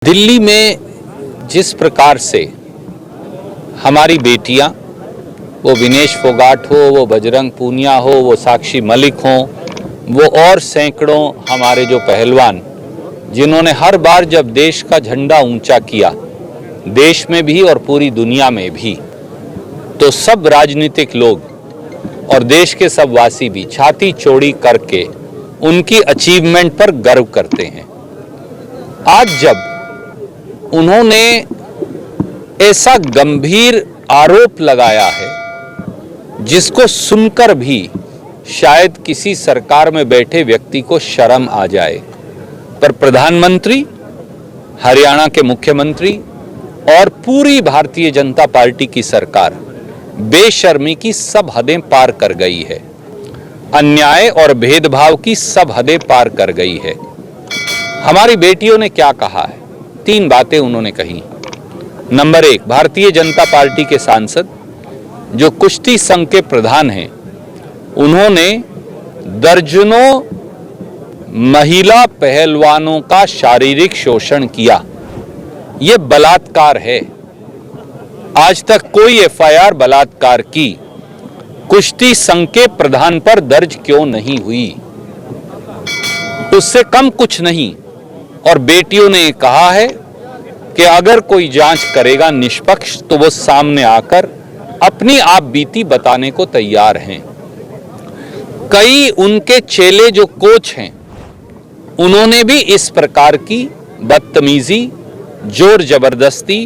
दिल्ली में जिस प्रकार से हमारी बेटियां, वो विनेश फोगाट हो, वो बजरंग पूनिया हो, वो साक्षी मलिक हो, वो और सैकड़ों हमारे जो पहलवान जिन्होंने हर बार जब देश का झंडा ऊंचा किया, देश में भी और पूरी दुनिया में भी, तो सब राजनीतिक लोग और देश के सब वासी भी छाती चौड़ी करके उनकी अचीवमेंट पर गर्व करते हैं। आज जब उन्होंने ऐसा गंभीर आरोप लगाया है जिसको सुनकर भी शायद किसी सरकार में बैठे व्यक्ति को शर्म आ जाए, पर प्रधानमंत्री, हरियाणा के मुख्यमंत्री और पूरी भारतीय जनता पार्टी की सरकार बेशर्मी की सब हदें पार कर गई है, अन्याय और भेदभाव की सब हदें पार कर गई है। हमारी बेटियों ने क्या कहा है? 3 बातें उन्होंने कही। नंबर 1, भारतीय जनता पार्टी के सांसद जो कुश्ती संघ के प्रधान हैं, उन्होंने दर्जनों महिला पहलवानों का शारीरिक शोषण किया। यह बलात्कार है। आज तक कोई एफआईआर बलात्कार की कुश्ती संघ के प्रधान पर दर्ज क्यों नहीं हुई? उससे कम कुछ नहीं। और बेटियों ने कहा है कि अगर कोई जांच करेगा निष्पक्ष तो वो सामने आकर अपनी आप बीती बताने को तैयार हैं। कई उनके चेले जो कोच हैं, उन्होंने भी इस प्रकार की बदतमीजी, जोर जबरदस्ती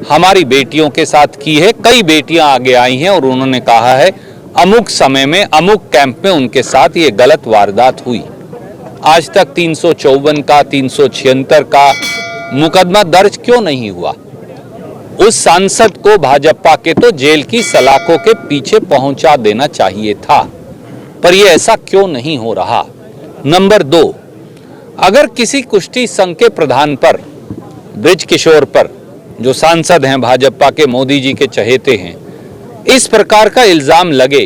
हमारी बेटियों के साथ की है। कई बेटियां आगे आई हैं और उन्होंने कहा है अमुक समय में अमुक कैंप में उनके साथ ये गलत वारदात हुई। आज तक 354 का, 376 का मुकदमा दर्ज क्यों नहीं हुआ? उस सांसद को भाजपा के तो जेल की सलाखों के पीछे पहुंचा देना चाहिए था, पर यह ऐसा क्यों नहीं हो रहा? नंबर 2, अगर किसी कुश्ती संघ के प्रधान पर, ब्रिज किशोर पर, जो सांसद हैं भाजपा के, मोदी जी के चहेते हैं, इस प्रकार का इल्जाम लगे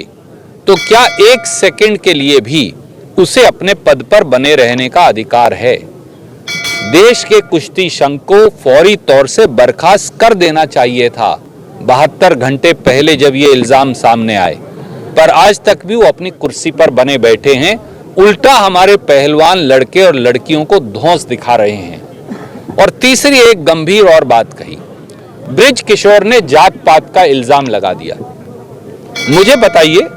तो क्या 1 सेकंड के लिए भी उसे अपने पद पर बने रहने का अधिकार है? देश के कुश्ती संघ को फौरी तौर से बर्खास्त कर देना चाहिए था 72 घंटे पहले जब ये इल्जाम सामने आए, पर आज तक भी वो अपनी कुर्सी पर बने बैठे हैं। उल्टा हमारे पहलवान लड़के और लड़कियों को धौंस दिखा रहे हैं। और तीसरी एक गंभीर और बात कही, ब्रिज किशोर ने जात पात का इल्जाम लगा दिया। मुझे बताइए,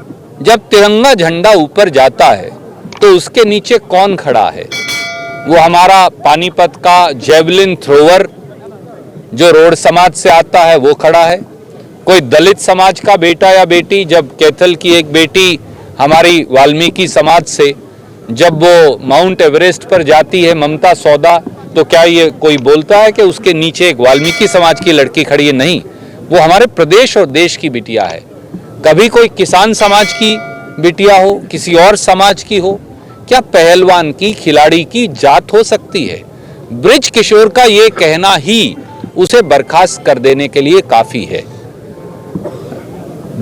जब तिरंगा झंडा ऊपर जाता है तो उसके नीचे कौन खड़ा है? वो हमारा पानीपत का जेवलिन थ्रोवर जो रोड समाज से आता है वो खड़ा है? कोई दलित समाज का बेटा या बेटी, जब कैथल की एक बेटी हमारी वाल्मीकि समाज से जब वो माउंट एवरेस्ट पर जाती है, ममता सौदा, तो क्या ये कोई बोलता है कि उसके नीचे एक वाल्मीकि समाज की लड़की खड़ी है? नहीं, वो हमारे प्रदेश और देश की बिटिया है। कभी कोई किसान समाज की बिटिया हो, किसी और समाज की हो, क्या पहलवान की, खिलाड़ी की जात हो सकती है? ब्रिज किशोर का ये कहना ही उसे बर्खास्त कर देने के लिए काफी है।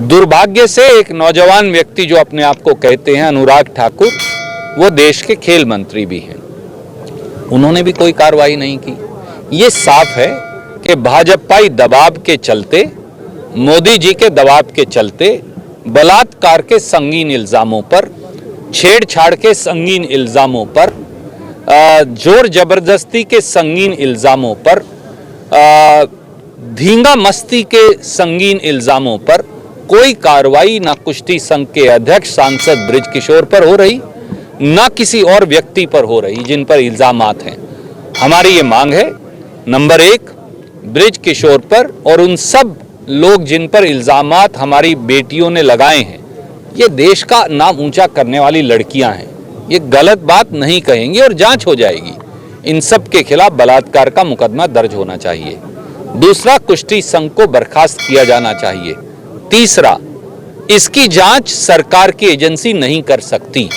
दुर्भाग्य से एक नौजवान व्यक्ति जो अपने आप को कहते हैं अनुराग ठाकुर, वो देश के खेल मंत्री भी हैं, उन्होंने भी कोई कार्रवाई नहीं की। ये साफ है कि भाजपाई दबाव के चलते, मोदी जी के दबाव के चलते, बलात्कार के संगीन इल्जामों पर, छेड़छाड़ के संगीन इल्जामों पर, जोर जबरदस्ती के संगीन इल्जामों पर, धींगा मस्ती के संगीन इल्जामों पर कोई कार्रवाई ना कुश्ती संघ के अध्यक्ष सांसद ब्रिज किशोर पर हो रही, ना किसी और व्यक्ति पर हो रही जिन पर इल्जामात हैं। हमारी ये मांग है, नंबर 1, ब्रिज किशोर पर और उन सब लोग जिन पर इल्जामात हमारी बेटियों ने लगाए हैं, ये देश का नाम ऊंचा करने वाली लड़कियां हैं, ये गलत बात नहीं कहेंगी और जांच हो जाएगी। इन सब के खिलाफ बलात्कार का मुकदमा दर्ज होना चाहिए। दूसरा, कुश्ती संघ को बर्खास्त किया जाना चाहिए। तीसरा, इसकी जांच सरकार की एजेंसी नहीं कर सकती,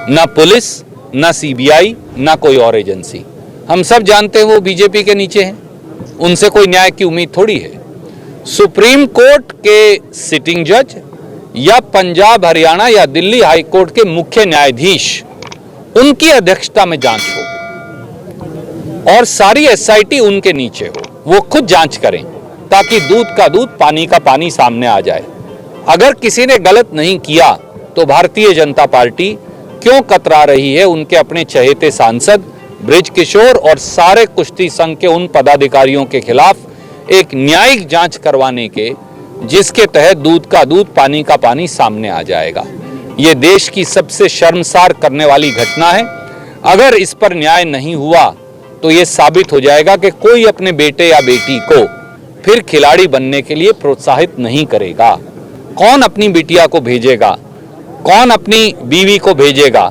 ना पुलिस, ना सीबीआई, ना कोई और एजेंसी। हम सब जानते हैं वो बीजेपी के नीचे हैं, उनसे कोई न्याय की उम्मीद थोड़ी है। सुप्रीम कोर्ट के सिटिंग जज या पंजाब, हरियाणा या दिल्ली हाई कोर्ट के मुख्य न्यायाधीश, उनकी अध्यक्षता में जांच हो। और सारी एसआईटी उनके नीचे हो, वो खुद जांच करें ताकि दूध का दूध पानी का पानी सामने आ जाए। अगर किसी ने गलत नहीं किया तो भारतीय जनता पार्टी क्यों कतरा रही है उनके अपने चहेते सांसद बृज किशोर और सारे कुश्ती संघ के उन पदाधिकारियों के खिलाफ एक न्यायिक जांच करवाने के, जिसके तहत दूध का दूध पानी का पानी सामने आ जाएगा। ये देश की सबसे शर्मसार करने वाली घटना है। अगर इस पर न्याय नहीं हुआ तो ये साबित हो जाएगा कि कोई अपने बेटे या बेटी को फिर खिलाड़ी बनने के लिए प्रोत्साहित नहीं करेगा। कौन अपनी बिटिया को भेजेगा, कौन अपनी बीवी को भेजेगा,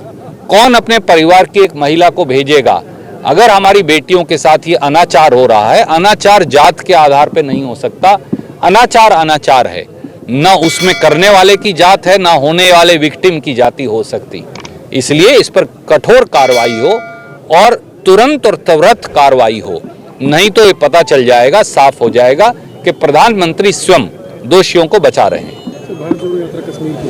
कौन अपने परिवार की एक महिला को भेजेगा? अगर हमारी बेटियों के साथ ये अनाचार हो रहा है, अनाचार जात के आधार पे नहीं हो सकता, अनाचार अनाचार है, ना उसमें करने वाले की जात है, ना होने वाले विक्टिम की जाति हो सकती। इसलिए इस पर कठोर कार्रवाई हो और तुरंत और त्वरित कार्रवाई हो, नहीं तो ये पता चल जाएगा, साफ हो जाएगा कि प्रधानमंत्री स्वयं दोषियों को बचा रहे हैं।